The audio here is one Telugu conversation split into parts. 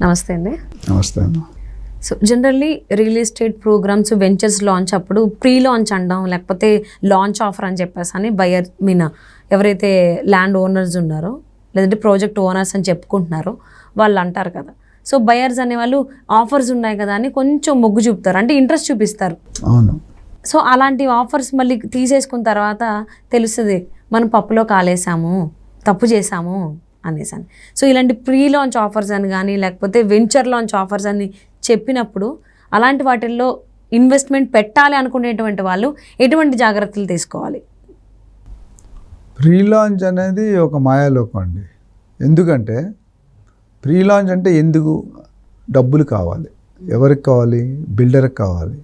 నమస్తే అండి. నమస్తే అమ్మ. So generally real estate programmes ventures launch అప్పుడు ప్రీ లాంచ్ అనడం లేకపోతే లాంచ్ ఆఫర్ అని చెప్పేసి అని బయర్ ఎవరైతే ల్యాండ్ ఓనర్స్ ఉన్నారో లేదంటే ప్రాజెక్ట్ ఓనర్స్ అని చెప్పుకుంటున్నారో వాళ్ళు అంటారు కదా. సో బయర్స్ అనేవాళ్ళు ఆఫర్స్ ఉన్నాయి కదా అని కొంచెం మొగ్గు చూపుతారు, అంటే ఇంట్రెస్ట్ చూపిస్తారు. అవును. సో అలాంటి ఆఫర్స్ మళ్ళీ తీసేసుకున్న తర్వాత తెలుస్తుంది మనం పప్పులో కాలేసాము, తప్పు చేసాము అనేసి. సో ఇలాంటి ప్రీ లాంచ్ ఆఫర్స్ అని కానీ లేకపోతే వెంచర్ లాంచ్ ఆఫర్స్ అని చెప్పినప్పుడు అలాంటి వాటిల్లో ఇన్వెస్ట్మెంట్ పెట్టాలి అనుకునేటువంటి వాళ్ళు ఎటువంటి జాగ్రత్తలు తీసుకోవాలి? ప్రీ లాంచ్ అనేది ఒక మాయాలోకం అండి. ఎందుకంటే ప్రీ లాంచ్ అంటే ఎందుకు డబ్బులు కావాలి, ఎవరికి కావాలి? బిల్డర్కి కావాలి.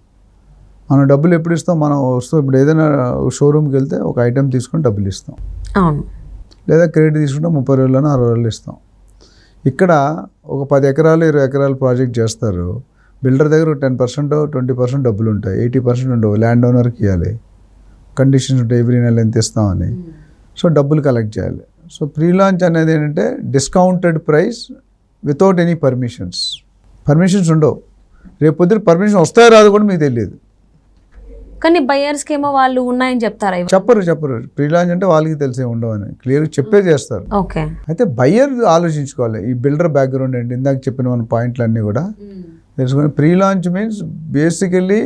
మనం డబ్బులు ఎప్పుడు ఇస్తాం? మనం వస్తాం ఇప్పుడు ఏదైనా షోరూమ్కి వెళ్తే ఒక ఐటెం తీసుకొని డబ్బులు ఇస్తాం. అవును. లేదా క్రెడిట్ తీసుకుంటే 30 రోజులను 60 రోజులు ఇస్తాం. ఇక్కడ ఒక 10 ఎకరాలు 20 ఎకరాలు ప్రాజెక్ట్ చేస్తారు. బిల్డర్ దగ్గర 10% 20% డబ్బులు ఉంటాయి, 80% ఉండవు. ల్యాండ్ ఓనర్కి ఇవ్వాలి, కండిషన్స్ ఉంటాయి, ఎవ్రీ నెల ఎంత ఇస్తామని. సో డబ్బులు కలెక్ట్ చేయాలి. సో ప్రీ లాంచ్ అనేది ఏంటంటే discounted price without any permissions ఉండవు. రేపు పొద్దున పర్మిషన్ వస్తాయో రాదు కూడా మీకు తెలియదు. కానీ బయర్స్కి ఏమో వాళ్ళు ఉన్నాయని చెప్తారా? చెప్పరు. ప్రీ లాంచ్ అంటే వాళ్ళకి తెలిసే ఉండవని క్లియర్గా చెప్పే చేస్తారు. ఓకే. అయితే బయ్యర్ ఆలోచించుకోవాలి. ఈ బిల్డర్ బ్యాక్గ్రౌండ్ ఏంటి, ఇందాక చెప్పిన మన పాయింట్లు అన్నీ కూడా తెలుసుకొని. ప్రీ లాంచ్ మీన్స్ బేసికల్లీ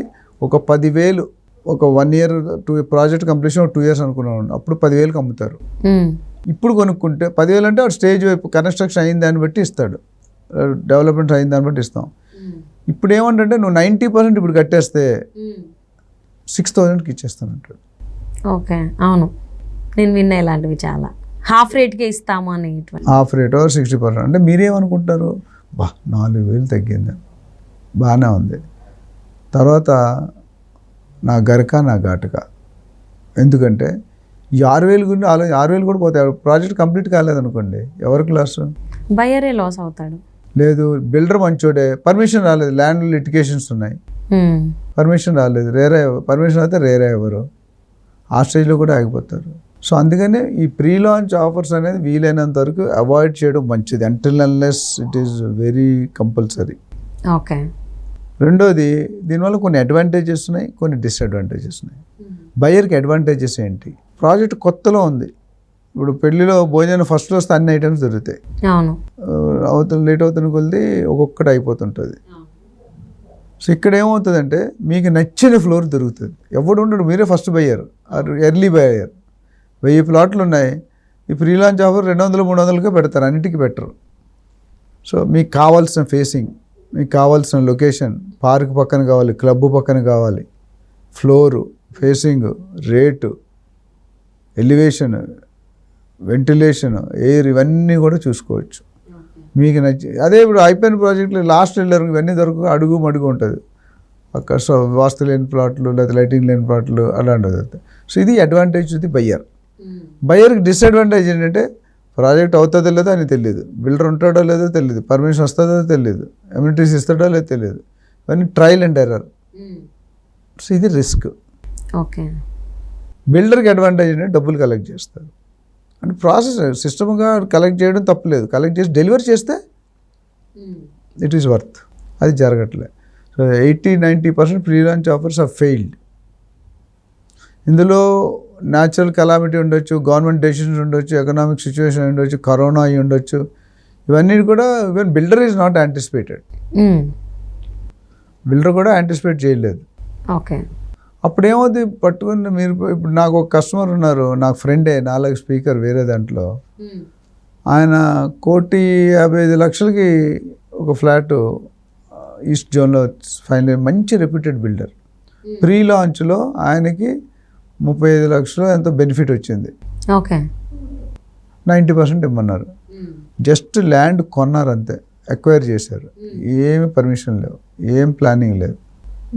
ఒక 10,000 ఒక 1 year 2 ప్రాజెక్ట్ కంప్లీషన్ ఒక 2 years అనుకున్నాను, అప్పుడు 10,000కి అమ్ముతారు. ఇప్పుడు కొనుక్కుంటే 10,000 అంటే స్టేజ్ వైపు కన్స్ట్రక్షన్ అయిన దాన్ని బట్టి ఇస్తాడు, డెవలప్మెంట్ అయిన దాన్ని బట్టి ఇస్తాం. ఇప్పుడు ఏమంటే నువ్వు 90% ఇప్పుడు కట్టేస్తే 6,000కి ఇచ్చేస్తానంటాడు. ఓకే, అవును, నేను విన్నా ఇలాంటివి చాలా. హాఫ్ రేట్కే ఇస్తాము అని. Half rate 60%. అంటే మీరేమనుకుంటారు, 4,000 తగ్గింది, బాగానే ఉంది. తర్వాత నా గరక నా ఘాటుక. ఎందుకంటే ఈ 6,000 గురించి 6,000 కూడా పోతాయి. ప్రాజెక్ట్ కంప్లీట్ కాలేదనుకోండి, ఎవరికి లాస్? బయరే లాస్ అవుతాడు. లేదు, బిల్డర్ మంచోడే, పర్మిషన్ రాలేదు, ల్యాండ్ లిటిగేషన్స్ ఉన్నాయి, పర్మిషన్ రాలేదు, పర్మిషన్ అయితే రేరే ఎవరు, ఆ స్టేజ్లో కూడా ఆగిపోతారు. సో అందుకనే ఈ ప్రీ లాంచ్ ఆఫర్స్ అనేది వీలైనంత వరకు అవాయిడ్ చేయడం మంచిది, until unless it is very compulsory. Okay. రెండోది, దీనివల్ల కొన్ని అడ్వాంటేజెస్ ఉన్నాయి, కొన్ని డిసడ్వాంటేజెస్ ఉన్నాయి. బయర్కి అడ్వాంటేజెస్ ఏంటి? ప్రాజెక్ట్ కొత్తలో ఉంది. ఇప్పుడు పెళ్లిలో భోజనం ఫస్ట్ వస్తే అన్ని ఐటమ్స్ దొరుకుతాయి, లేట్ అవుతున్న కొద్ది ఒక్కొక్కటి అయిపోతుంటుంది. సో ఇక్కడ ఏమవుతుందంటే మీకు నచ్చిన ఫ్లోర్ దొరుకుతుంది. ఎవడు ఉండడు, మీరే ఫస్ట్ బయ్యర్, ఎర్లీ బయ్యర్. 1000 ప్లాట్లు ఉన్నాయి, ఈ ప్రీ లాంచ్ ఆఫర్ 200-300కే పెడతారు, అన్నిటికీ పెట్టరు. సో మీకు కావాల్సిన ఫేసింగ్, మీకు కావాల్సిన లొకేషన్, పార్క్ పక్కన కావాలి, క్లబ్ పక్కన కావాలి, floor, facing, rate, elevation, ventilation, air, ఇవన్నీ కూడా చూసుకోవచ్చు మీకు నచ్చి. అదే ఇప్పుడు అయిపోయిన ప్రాజెక్టులు లాస్ట్ వెళ్ళారు, ఇవన్నీ దొరక అడుగు మడుగు ఉంటుంది. అక్కడ సో వాస్తు లేని ప్లాట్లు లేదా లైటింగ్ లేని ప్లాట్లు అలాంటిది. సో ఇది అడ్వాంటేజ్ ఇది బయ్యర్. బయ్యర్కి డిసడ్వాంటేజ్ ఏంటంటే ప్రాజెక్ట్ అవుతుందో లేదో అని తెలియదు, బిల్డర్ ఉంటాడో లేదో తెలియదు, పర్మిషన్ వస్తుందో తెలియదు, అమ్యూనిటీస్ ఇస్తాడో లేదో తెలియదు, ఇవన్నీ ట్రయల్ అండ్ ఎర్రర్. సో ఇది రిస్క్. ఓకే. బిల్డర్కి అడ్వాంటేజ్ ఏంటంటే డబ్బులు కలెక్ట్ చేస్తారు, అంటే ప్రాసెస్ సిస్టమ్గా కలెక్ట్ చేయడం తప్పులేదు, కలెక్ట్ చేసి డెలివరీ చేస్తే ఇట్ ఈస్ వర్త్. అది జరగట్లే. So 80-90% pre launch offers are failed. ఇందులో న్యాచురల్ కెలామిటీ ఉండొచ్చు, గవర్నమెంట్ డెసిషన్స్ ఉండొచ్చు, ఎకనామిక్ సిచ్యువేషన్ ఉండొచ్చు, కరోనా అయి ఉండొచ్చు, ఇవన్నీ కూడా even builder is not anticipated. Builder కూడా యాంటిసిపేట్ చేయలేదు. ఓకే. అప్పుడు ఏమవుతుంది, పట్టుకుని మీరు ఇప్పుడు నాకు ఒక కస్టమర్ ఉన్నారు, నాకు ఫ్రెండే, నాలుగు స్పీకర్ వేరే దాంట్లో, ఆయన 1,55,00,000కి ఒక ఫ్లాటు ఈస్ట్ జోన్లో ఫైనల్, మంచి రెప్యూటెడ్ బిల్డర్. ప్రీ లాంచ్లో ఆయనకి 35 లక్షలు ఎంతో బెనిఫిట్ వచ్చింది. ఓకే. 90% ఇమ్మన్నారు. జస్ట్ ల్యాండ్ కొన్నారు అంతే, ఎక్వైర్ చేశారు, ఏమి పర్మిషన్ లేవు, ఏం ప్లానింగ్ లేదు.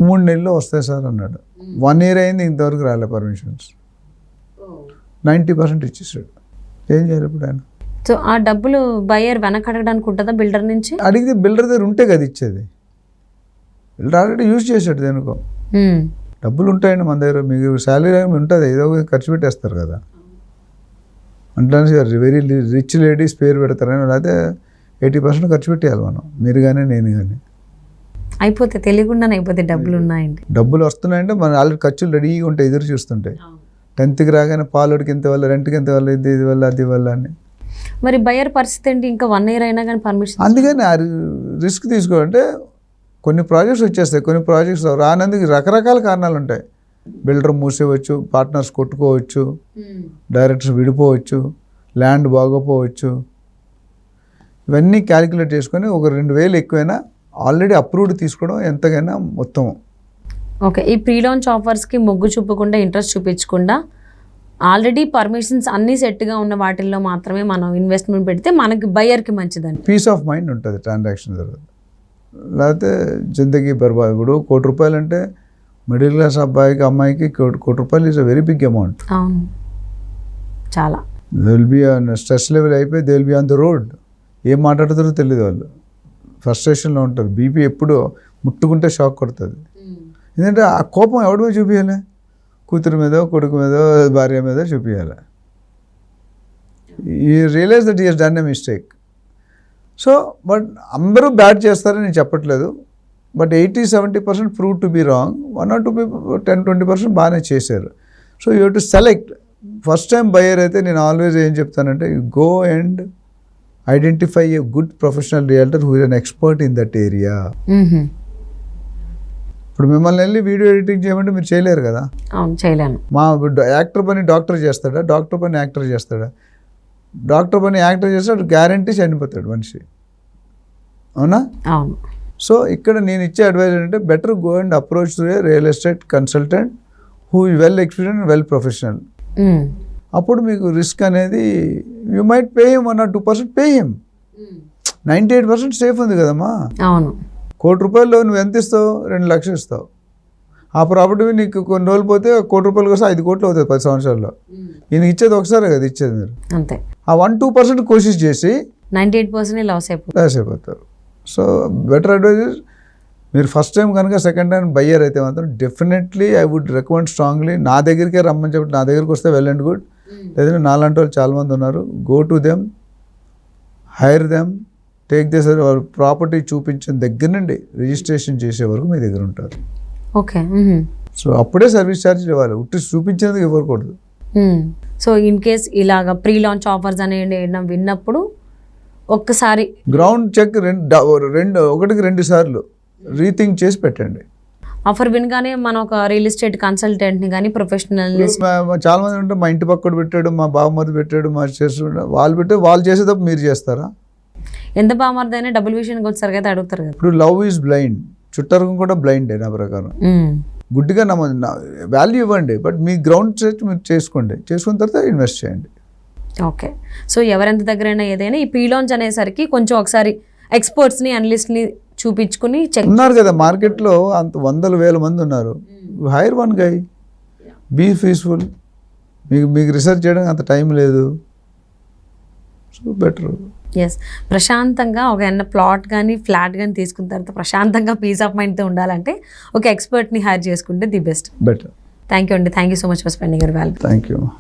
3 నెలల్లో వస్తాయి సార్ అన్నాడు. 1 year అయింది, ఇంతవరకు రాలే పర్మిషన్స్. 90% ఇచ్చేసాడు. ఏం చేయాలి ఇప్పుడు ఆయన? సో ఆ డబ్బులు బయ్యర్ వెనకడగడానికి ఉంటుందా బిల్డర్ నుంచి? అడిగితే బిల్డర్ దగ్గర ఉంటే కదా ఇచ్చేది. బిల్డర్ ఆల్రెడీ యూజ్ చేశాడు దేనికో. డబ్బులు ఉంటాయండి మన దగ్గర, మీకు శాలరీ ఉంటుంది, ఏదో ఖర్చు పెట్టేస్తారు కదా. అంటే వెరీ రిచ్ లేడీస్ పేరు పెడతారని, లేకపోతే 80% ఖర్చు పెట్టేయాలి మనం, మీరు కానీ నేను కానీ. అయిపోతే తెలియకుండానే అయిపోతే డబ్బులు ఉన్నాయండి. డబ్బులు వస్తున్నాయంటే మన ఆల్రెడీ ఖర్చులు రెడీగా ఉంటాయి, ఎదురు చూస్తుంటాయి. 10th రాగానే పాలోడికి ఇంత వల్ల, రెంట్కి ఇంత వల్ల, ఇది వల్ల, అది వల్ల అని. మరి బయర్ పరిస్థితి ఏంటి? ఇంకా 1 year అయినా కానీ పర్మిషన్. అందుకని ఆ రిస్క్ తీసుకోవాలంటే కొన్ని ప్రాజెక్ట్స్ వచ్చేస్తాయి, కొన్ని ప్రాజెక్ట్స్ రానందుకు రకరకాల కారణాలు ఉంటాయి. బిల్డర్ మూసేవచ్చు, పార్ట్నర్స్ కొట్టుకోవచ్చు, డైరెక్టర్స్ విడిపోవచ్చు, ల్యాండ్ బాగోపోవచ్చు. ఇవన్నీ క్యాలిక్యులేట్ చేసుకొని ఒక 2,000 ఎక్కువైనా ఆల్రెడీ అప్రూవ్డ్ తీసుకోవడం ఎంతకైనా మొత్తం. ఓకే, ఈ ప్రీ లాంచ్ ఆఫర్స్కి మొగ్గు చూపకుండా, ఇంట్రెస్ట్ చూపించకుండా ఆల్రెడీ పర్మిషన్స్ అన్నీ సెట్గా ఉన్న వాటిల్లో మాత్రమే మనం ఇన్వెస్ట్మెంట్ పెడితే మనకి బయర్కి మంచిదండి. పీస్ ఆఫ్ మైండ్ ఉంటుంది ట్రాన్సాక్షన్ జరుగుతుంది. లేకపోతే జిందగీ బర్బాద్. ఇప్పుడు ₹1,00,000 అంటే మిడిల్ క్లాస్ అబ్బాయికి అమ్మాయికి ₹1,00,000 is a very big amount. అవును, చాలా. They will be on stress level అయిపోయి they will be on the road. ఏం మాట్లాడుతారో తెలియదు, వాళ్ళు ఫ్రస్ట్రేషన్లో ఉంటారు. బీపీ ఎప్పుడు ముట్టుకుంటే షాక్ కొడుతుంది. ఎందుకంటే ఆ కోపం ఎవడి మీద చూపించాలి? కూతురు మీదో, కొడుకు మీదో, భార్య మీదో చూపించాలి. ఈ realise that is done a mistake. So but అందరూ బ్యాడ్ చేస్తారని నేను చెప్పట్లేదు. But 80-70% prove to be wrong. 1 or 2 10-20% బాగానే చేశారు. So you have to select. First time buyer అయితే నేను ఆల్వేస్ ఏం చెప్తానంటే, you go and identify a good professional realtor who is an expert in that area. ఇప్పుడు మిమ్మల్ని వెళ్ళి వీడియో ఎడిటింగ్ చేయమంటే మీరు చేయలేరు కదా. అవును, చేయలేను. మా యాక్టర్ పని డాక్టర్ చేస్తాడా, డాక్టర్ పని యాక్టర్ చేస్తాడా? డాక్టర్ పని యాక్టర్ చేస్తాడు, గ్యారంటీ చనిపోతాడు మనిషి, అవునా? అవును. సో ఇక్కడ నేను ఇచ్చే అడ్వైజ్ ఏంటంటే, better go and approach to A real estate consultant who is well experience, well professional. అప్పుడు మీకు రిస్క్ అనేది, you might pay him 1 or 2%, pay him. 98% safe ఉంది కదమ్మా. అవును. ₹1,00,000 నువ్వు ఎంత ఇస్తావు? 2 లక్షలు ఇస్తావు. ఆ ప్రాపర్టీ నీకు కొన్ని రోజులు పోతే ₹1,00,000 కోసం 5 కోట్లు అవుతుంది 10 సంవత్సరాల్లో. ఈయన ఇచ్చేది ఒకసారి కదా ఇచ్చేది మీరు. అంతే. ఆ 1-2% కోషిష్ చేసి 98% లాస్ అయిపోతారు. సో బెటర్ అడ్వైజ్, మీరు ఫస్ట్ టైం కనుక సెకండ్ టైం బయ్యర్ అయితే మాత్రం definitely I would recommend strongly, నా దగ్గరికే రమ్మని చెప్పి, నా దగ్గరికి వస్తే వెల్ అండ్ గుడ్. లేదంటే నాలాంటి వాళ్ళు చాలామంది ఉన్నారు. Go to them, hire them, take this property చూపించిన దగ్గర నుండి రిజిస్ట్రేషన్ చేసే వరకు మీ దగ్గర ఉంటారు. ఓకే. సో అప్పుడే సర్వీస్ ఛార్జీలు ఇవ్వాలి, ఉట్టి చూపించేందుకు ఇవ్వకూడదు. సో ఇన్ కేస్ ఇలాగ ప్రీ లాంచ్ ఆఫర్స్ అనేది విన్నప్పుడు ఒక్కసారి గ్రౌండ్ చెక్ 1కి 2 సార్లు రీథింక్ చేసి పెట్టండి. ఆఫర్ వినగానే మనం ఒక రియల్ ఎస్టేట్ కన్సల్టెంట్ని కానీ ప్రొఫెషనల్, చాలా మంది ఉంటే మా ఇంటి పక్కడు పెట్టాడు, మా బావమరిది పెట్టాడు, మా చేస్తుంటే వాళ్ళు చేసేటప్పుడు మీరు చేస్తారా? ఎంత బామర్దైనా డబుల్ విషయానికి వచ్చారు కదా అడుగుతారు కదా. ఇప్పుడు లవ్ ఈజ్ బ్లైండ్, చుట్టరికం కూడా బ్లైండే నా ప్రకారం. గుడ్డిగా వాల్యూ ఇవ్వండి, బట్ మీ గ్రౌండ్ చెక్ మీరు చేసుకున్న తర్వాత ఇన్వెస్ట్ చేయండి. ఓకే. సో ఎవరెంత దగ్గరైనా ఏదైనా ఈ ప్రీ లాంచ్ అనేసరికి కొంచెం ఒకసారి ఎక్స్పర్ట్స్ని, అనలిస్ట్ని చూపించుకుని చెక్. ఉన్నారు కదా మార్కెట్లో, అంత 100,000 మంది ఉన్నారు. Hire one guy, be peaceful. మీకు రీసెర్చ్ చేయడానికి అంత టైం లేదు. So better. ఎస్, ప్రశాంతంగా ఒక ప్లాట్ కానీ ఫ్లాట్ కానీ తీసుకున్న తర్వాత ప్రశాంతంగా పీస్ ఆఫ్ మైండ్తో ఉండాలంటే ఒక ఎక్స్పర్ట్ని హైర్ చేసుకుంటే the best. Better. Thank you అండి. Thank you so much for spending your value. Thank you.